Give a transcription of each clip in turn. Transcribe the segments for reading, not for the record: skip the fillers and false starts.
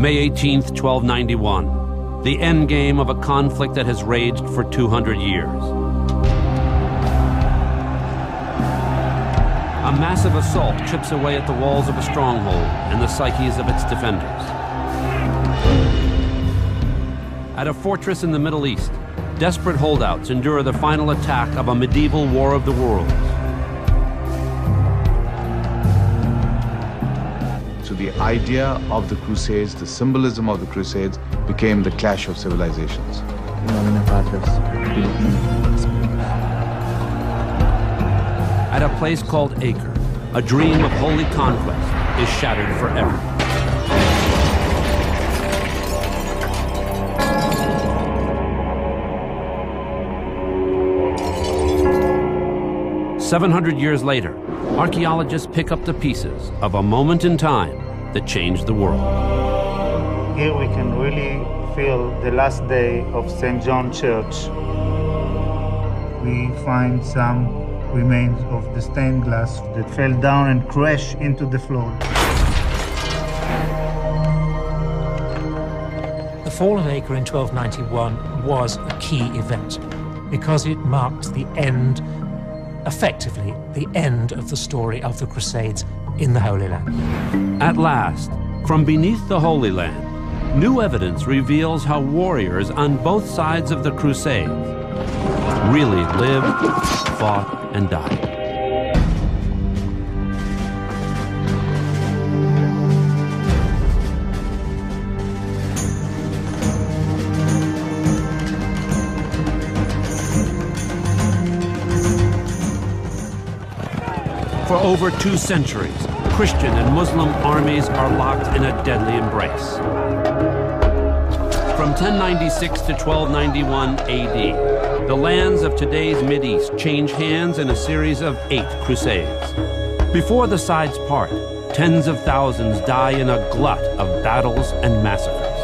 May 18th, 1291, the endgame of a conflict that has raged for 200 years. A massive assault chips away at the walls of a stronghold and the psyches of its defenders. At a fortress in the Middle East, desperate holdouts endure the final attack of a medieval war of the worlds. So the idea of the Crusades, the symbolism of the Crusades, became the clash of civilizations. At a place called Acre, a dream of holy conquest is shattered forever. "700 years later, archaeologists pick up the pieces of a moment in time that changed the world." Here we can really feel the last day of St. John Church. We find some remains of the stained glass that fell down and crashed into the floor. The fall of Acre in 1291 was a key event because it marked the end, effectively, the end of the story of the Crusades in the Holy Land. At last, from beneath the Holy Land, new evidence reveals how warriors on both sides of the Crusades really lived, fought, and died. For over 2 centuries, Christian and Muslim armies are locked in a deadly embrace. From 1096 to 1291 AD, the lands of today's Mideast change hands in a series of 8 crusades. Before the sides part, tens of thousands die in a glut of battles and massacres.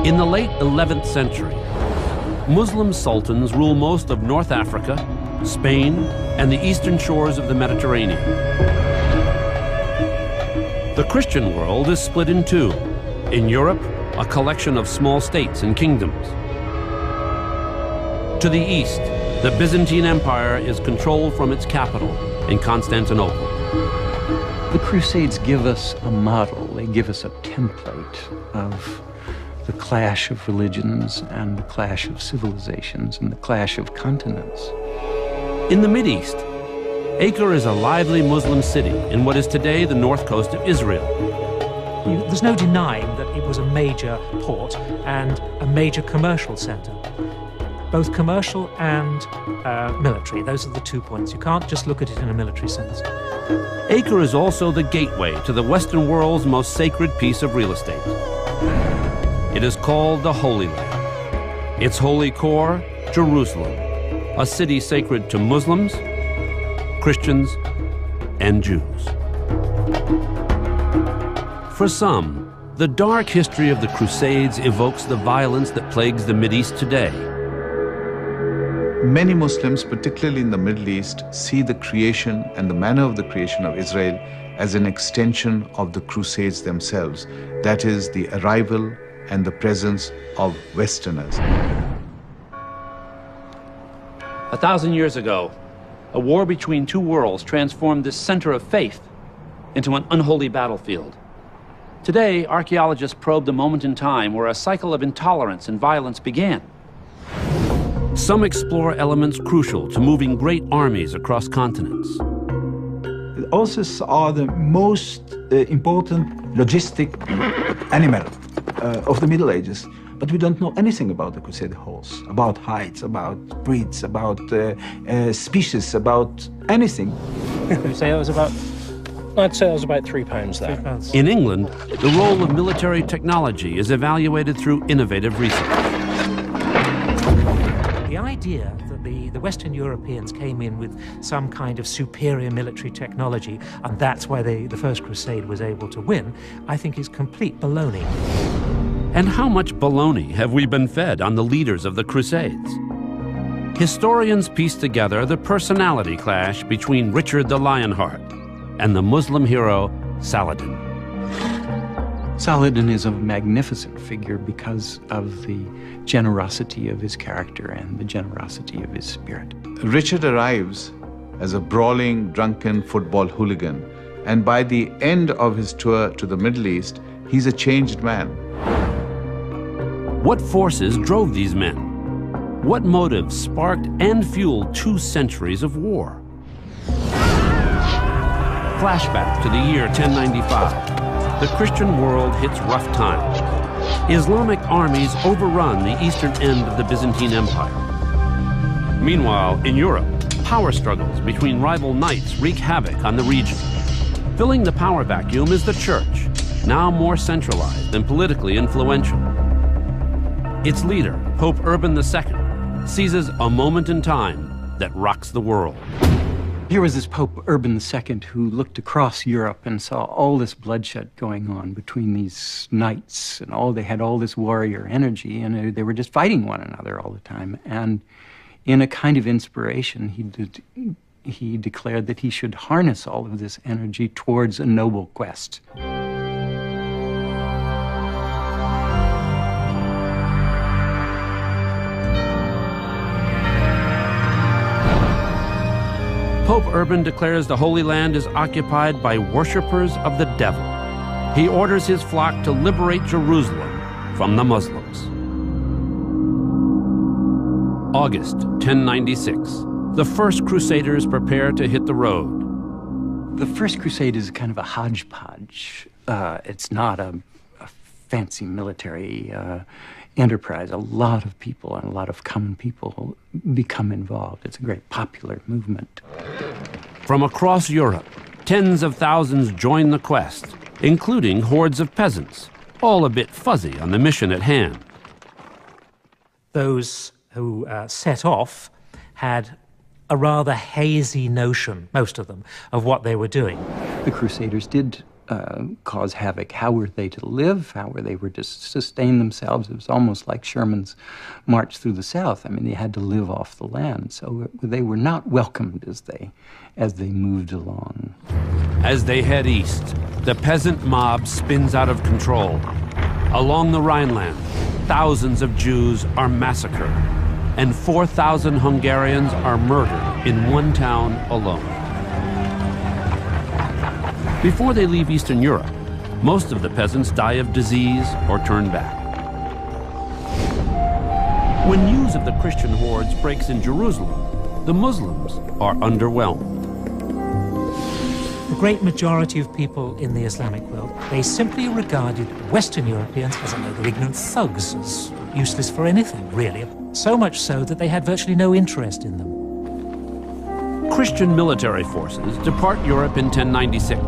In the late 11th century, Muslim sultans rule most of North Africa, Spain, and the eastern shores of the Mediterranean. The Christian world is split in 2. In Europe, a collection of small states and kingdoms. To the east, the Byzantine Empire is controlled from its capital in Constantinople. The Crusades give us a model, they give us a template of the clash of religions and the clash of civilizations and the clash of continents. In the Mideast, Acre is a lively Muslim city in what is today the north coast of Israel. There's no denying that it was a major port and a major commercial center. Both commercial and military. Those are the 2 points. You can't just look at it in a military sense. Acre is also the gateway to the Western world's most sacred piece of real estate. It is called the Holy Land. Its holy core, Jerusalem, a city sacred to Muslims, Christians, and Jews. For some, the dark history of the Crusades evokes the violence that plagues the Mideast today. Many Muslims, particularly in the Middle East, see the creation and the manner of the creation of Israel as an extension of the Crusades themselves. That is, the arrival and the presence of Westerners. 1,000 years ago, a war between 2 worlds transformed this center of faith into an unholy battlefield. Today, archaeologists probe the moment in time where a cycle of intolerance and violence began. Some explore elements crucial to moving great armies across continents. Horses are the most important logistic animal of the Middle Ages. But we don't know anything about the Crusade horse, about heights, about breeds, about species, about anything. I'd say it was about 3 pounds there. 3 pounds. In England, the role of military technology is evaluated through innovative research. The idea that the Western Europeans came in with some kind of superior military technology, and that's why the First Crusade was able to win, I think is complete baloney. And how much baloney have we been fed on the leaders of the Crusades? Historians piece together the personality clash between Richard the Lionheart and the Muslim hero Saladin. Saladin is a magnificent figure because of the generosity of his character and the generosity of his spirit. Richard arrives as a brawling, drunken football hooligan, and by the end of his tour to the Middle East, he's a changed man. What forces drove these men? What motives sparked and fueled 2 centuries of war? Flashback to the year 1095. The Christian world hits rough times. Islamic armies overrun the eastern end of the Byzantine Empire. Meanwhile, in Europe, power struggles between rival knights wreak havoc on the region. Filling the power vacuum is the church, now more centralized and politically influential. Its leader, Pope Urban II, seizes a moment in time that rocks the world. Here was this Pope Urban II who looked across Europe and saw all this bloodshed going on between these knights, and they had all this warrior energy, and they were just fighting one another all the time. And in a kind of inspiration, he declared that he should harness all of this energy towards a noble quest. Pope Urban declares the Holy Land is occupied by worshippers of the devil. He orders his flock to liberate Jerusalem from the Muslims. August 1096. The first Crusaders prepare to hit the road. The First Crusade is kind of a hodgepodge. It's not a fancy military enterprise. A lot of people and a lot of common people become involved. It's a great popular movement. From across Europe, tens of thousands join the quest, including hordes of peasants, all a bit fuzzy on the mission at hand. Those who set off had a rather hazy notion, most of them, of what they were doing. The Crusaders did cause havoc. How were they to live? How were they to sustain themselves? It was almost like Sherman's march through the South. I mean, they had to live off the land, so they were not welcomed as they moved along. As they head east, the peasant mob spins out of control. Along the Rhineland, thousands of Jews are massacred, and 4,000 Hungarians are murdered in one town alone. Before they leave Eastern Europe, most of the peasants die of disease or turn back. When news of the Christian hordes breaks in Jerusalem, the Muslims are underwhelmed. The great majority of people in the Islamic world, they simply regarded Western Europeans as a load of ignorant thugs, as useless for anything, really. So much so that they had virtually no interest in them. Christian military forces depart Europe in 1096.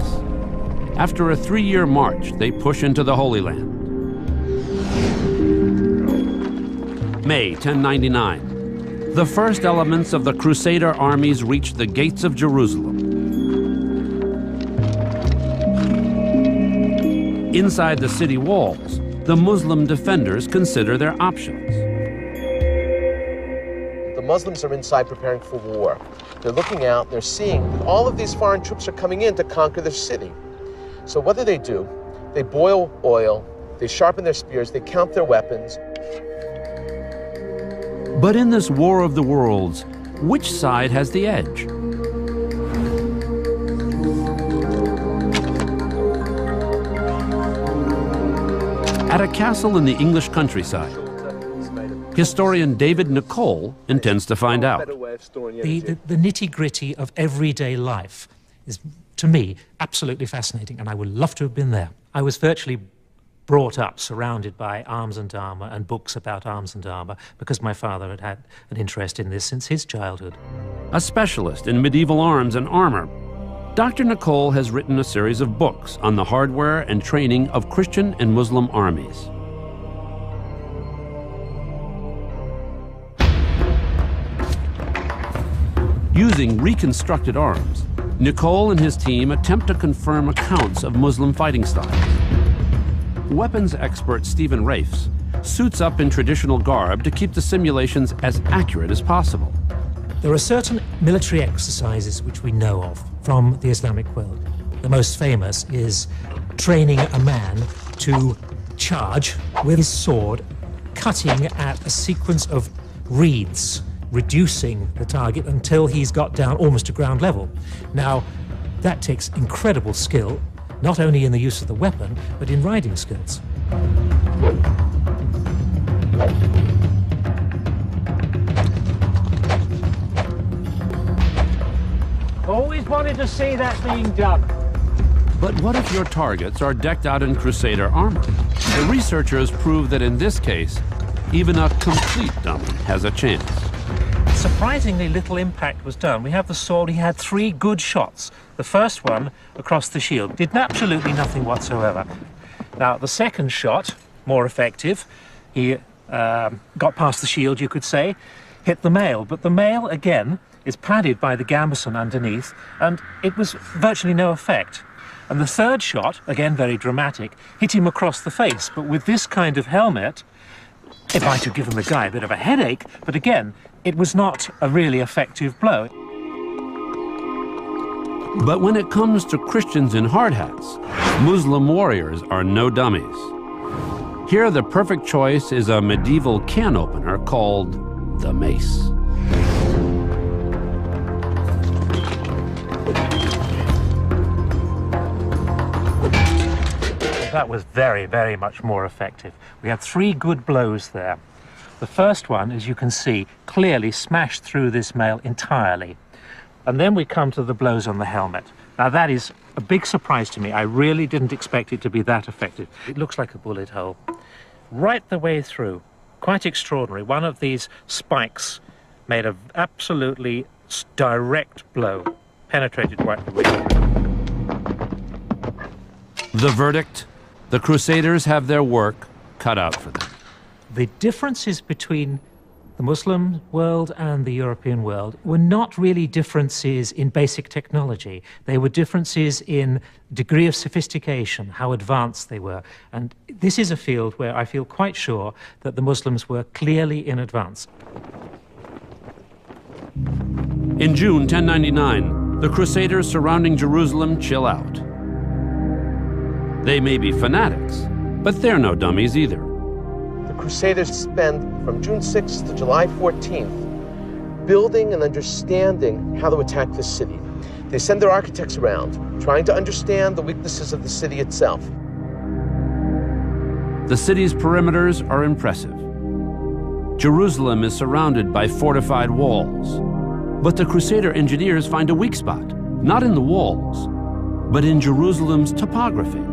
After a 3-year march, they push into the Holy Land. May 1099. The first elements of the Crusader armies reach the gates of Jerusalem. Inside the city walls, the Muslim defenders consider their options. The Muslims are inside preparing for war. They're looking out, they're seeing that all of these foreign troops are coming in to conquer their city. So what do? They boil oil, they sharpen their spears, they count their weapons. But in this war of the worlds, which side has the edge? At a castle in the English countryside, historian David Nicole intends to find out. The nitty-gritty of everyday life is, to me, absolutely fascinating, and I would love to have been there. I was virtually brought up surrounded by arms and armour and books about arms and armour because my father had had an interest in this since his childhood. A specialist in medieval arms and armour, Dr. Nicole has written a series of books on the hardware and training of Christian and Muslim armies. Using reconstructed arms, Nicole and his team attempt to confirm accounts of Muslim fighting styles. Weapons expert Stephen Rafes suits up in traditional garb to keep the simulations as accurate as possible. There are certain military exercises which we know of from the Islamic world. The most famous is training a man to charge with his sword, cutting at a sequence of reeds, reducing the target until he's got down almost to ground level. Now, that takes incredible skill, not only in the use of the weapon, but in riding skills. Always wanted to see that being done. But what if your targets are decked out in Crusader armor? The researchers prove that in this case, even a complete dummy has a chance. Surprisingly little impact was done. We have the sword, he had 3 good shots. The first one across the shield did absolutely nothing whatsoever. Now, the second shot, more effective, he got past the shield, you could say, hit the mail. But the mail, again, is padded by the gambeson underneath, and it was virtually no effect. And the third shot, again very dramatic, hit him across the face. But with this kind of helmet, it might have given the guy a bit of a headache, but again, it was not a really effective blow. But when it comes to Christians in hard hats, Muslim warriors are no dummies. Here, the perfect choice is a medieval can opener called the mace. That was very, very much more effective. We had 3 good blows there. The first one, as you can see, clearly smashed through this mail entirely. And then we come to the blows on the helmet. Now that is a big surprise to me. I really didn't expect it to be that effective. It looks like a bullet hole. Right the way through. Quite extraordinary. One of these spikes made an absolutely direct blow. Penetrated right the way through. The verdict? The Crusaders have their work cut out for them. The differences between the Muslim world and the European world were not really differences in basic technology. They were differences in degree of sophistication, how advanced they were. And this is a field where I feel quite sure that the Muslims were clearly in advance. In June 1099, the Crusaders surrounding Jerusalem chill out. They may be fanatics, but they're no dummies either. The Crusaders spend from June 6th to July 14th building and understanding how to attack this city. They send their architects around, trying to understand the weaknesses of the city itself. The city's perimeters are impressive. Jerusalem is surrounded by fortified walls. But the Crusader engineers find a weak spot, not in the walls, but in Jerusalem's topography.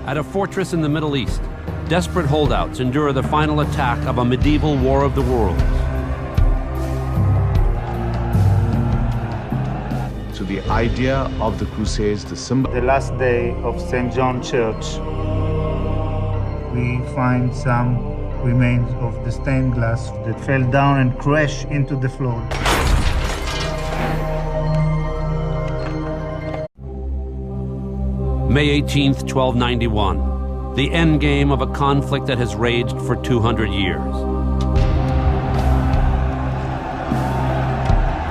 At a fortress in the Middle East, desperate holdouts endure the final attack of a medieval war of the worlds. So the idea of the Crusades, the symbol... The last day of St. John Church, we find some remains of the stained glass that fell down and crashed into the floor. May 18th, 1291, the endgame of a conflict that has raged for 200 years.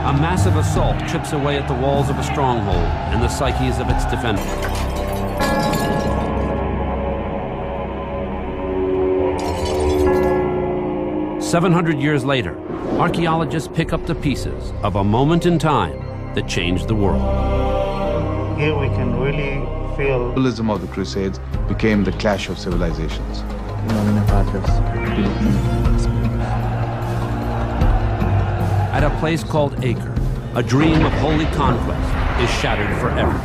A massive assault chips away at the walls of a stronghold and the psyches of its defenders. "700 years later, archaeologists pick up the pieces of a moment in time that changed the world. Here we can really feel The symbolism of the Crusades became the clash of civilizations. At a place called Acre, a dream of holy conquest is shattered forever.